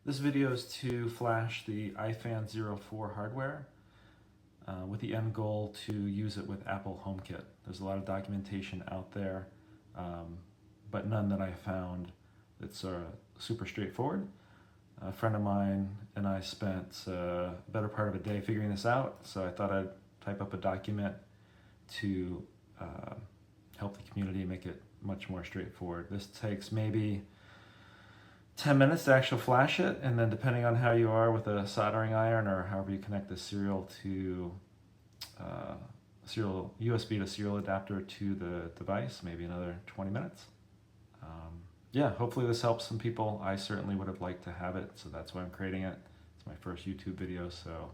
This video is to flash the iFan04 hardware with the end goal to use it with Apple HomeKit. There's a lot of documentation out there, but none that I found that's super straightforward. A friend of mine and I spent a better part of a day figuring this out, so I thought I'd type up a document to help the community make it much more straightforward. This takes maybe 10 minutes to actually flash it, and then depending on how you are with a soldering iron or however you connect the serial to USB to serial adapter to the device, maybe another 20 minutes. Yeah, hopefully this helps some people. I certainly would have liked to have it, so that's why I'm creating it. It's my first YouTube video, so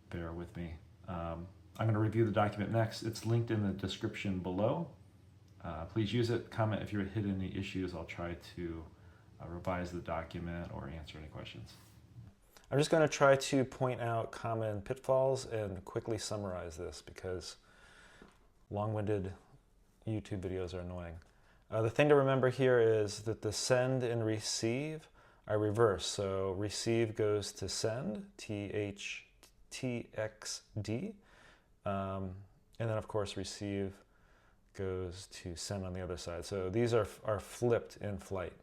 bear with me. I'm going to review the document next. It's linked in the description below. Please use it. Comment if you hit any issues. I'll try to revise the document or answer any questions. I'm just going to try to point out common pitfalls and quickly summarize this because long-winded YouTube videos are annoying. The thing to remember here is that the send and receive are reversed. So receive goes to send, TXD, and then of course receive goes to send on the other side. So these are flipped in flight.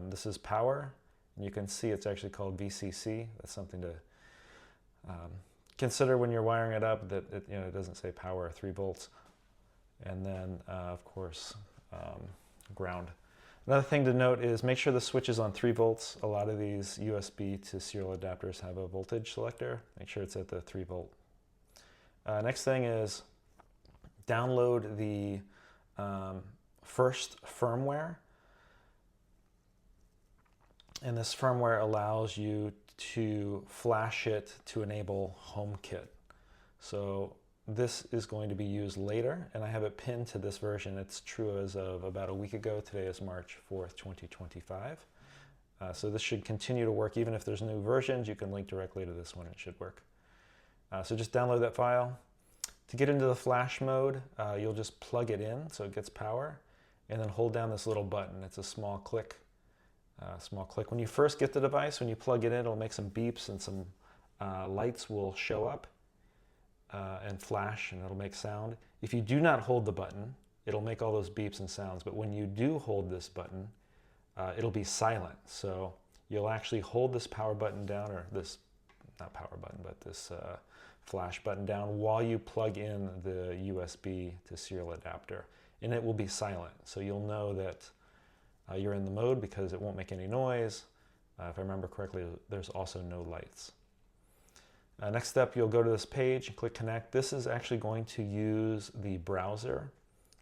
This is power, and you can see it's actually called VCC. That's something to consider when you're wiring it up, that it doesn't say power 3 volts. And then, of course, ground. Another thing to note is make sure the switch is on 3 volts. A lot of these USB to serial adapters have a voltage selector. Make sure it's at the 3 volt. Next thing is download the first firmware. And this firmware allows you to flash it to enable HomeKit. So this is going to be used later, and I have it pinned to this version. It's true as of about a week ago. Today is March 4th, 2025. So this should continue to work. Even if there's new versions, you can link directly to this one. It should work. So just download that file. To get into the flash mode, you'll just plug it in so it gets power, and then hold down this little button. It's a small click. When you first get the device, when you plug it in, it'll make some beeps and some lights will show up and flash, and it'll make sound. If you do not hold the button, it'll make all those beeps and sounds. But when you do hold this button, it'll be silent. So you'll actually hold this power button down, or this, not power button, but this flash button down while you plug in the USB to serial adapter, and it will be silent. So you'll know that you're in the mode because it won't make any noise. If I remember correctly, there's also no lights. Next step, you'll go to this page and click connect. This is actually going to use the browser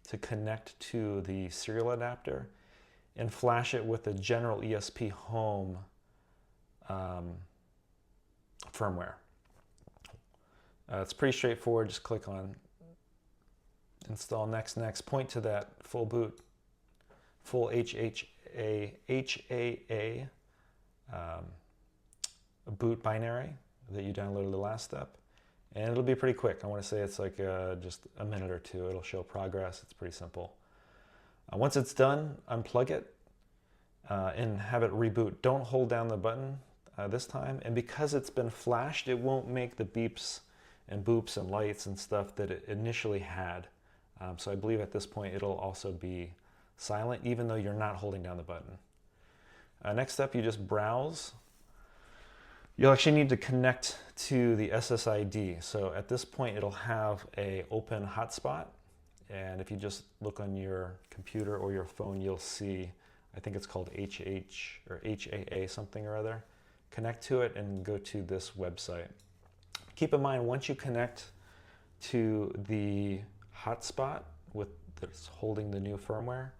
to connect to the serial adapter and flash it with the general ESP Home firmware. It's pretty straightforward. Just click on install next, point to that full boot, full HAA boot binary that you downloaded the last step, and it'll be pretty quick. I want to say it's like just a minute or two. It'll show progress. It's pretty simple. Once it's done, unplug it and have it reboot. Don't hold down the button this time, and because it's been flashed, it won't make the beeps and boops and lights and stuff that it initially had. So I believe at this point it'll also be silent, even though you're not holding down the button. Next step, you just browse. You'll actually need to connect to the SSID. So at this point, it'll have a open hotspot. And if you just look on your computer or your phone, you'll see, I think it's called HH or HAA something or other. Connect to it and go to this website. Keep in mind, once you connect to the hotspot that's holding the new firmware,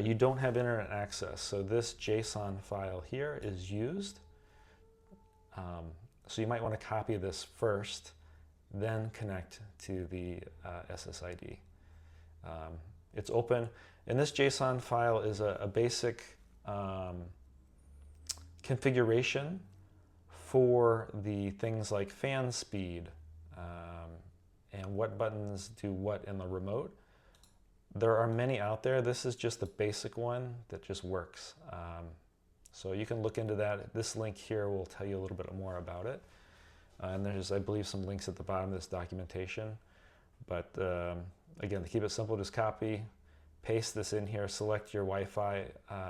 you don't have internet access. So this JSON file here is used. So you might want to copy this first, then connect to the SSID. It's open, and this JSON file is a basic configuration for the things like fan speed and what buttons do what in the remote. There are many out there. This is just the basic one that just works. So you can look into that. This link here will tell you a little bit more about it. And there's, I believe, some links at the bottom of this documentation. But again, to keep it simple, just copy, paste this in here, select your Wi-Fi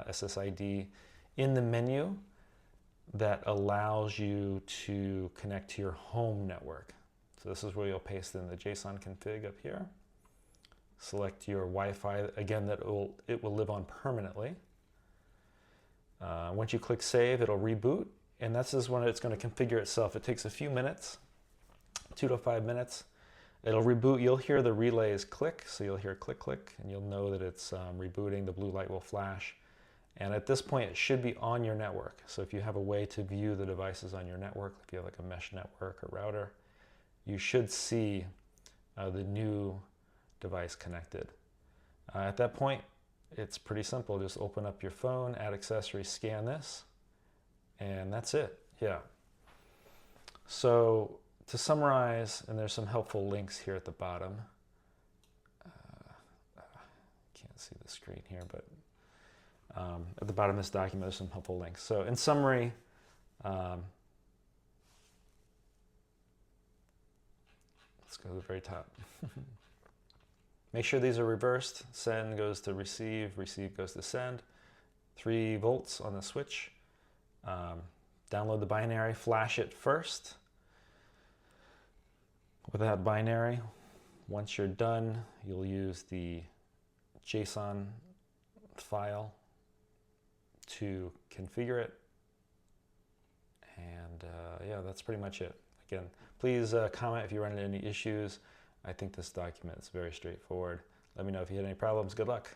SSID in the menu that allows you to connect to your home network. So this is where you'll paste in the JSON config up here. Select your Wi-Fi, again, that it will live on permanently. Once you click save, it'll reboot, and this is when it's going to configure itself. It takes a few minutes, 2 to 5 minutes. It'll reboot. You'll hear the relays click, so you'll hear click, click, and you'll know that it's rebooting. The blue light will flash. And at this point, it should be on your network. So if you have a way to view the devices on your network, if you have like a mesh network or router, you should see the new device connected. At that point, it's pretty simple. Just open up your phone, add accessories, scan this, and that's it. Yeah. So to summarize, and there's some helpful links here at the bottom. Can't see the screen here, but at the bottom of this document, there's some helpful links. So in summary, let's go to the very top. Make sure these are reversed. Send goes to receive, receive goes to send. 3 volts on the switch. Download the binary, flash it first. With that binary, once you're done, you'll use the JSON file to configure it. And yeah, that's pretty much it. Again, please comment if you run into any issues. I think this document is very straightforward. Let me know if you had any problems. Good luck.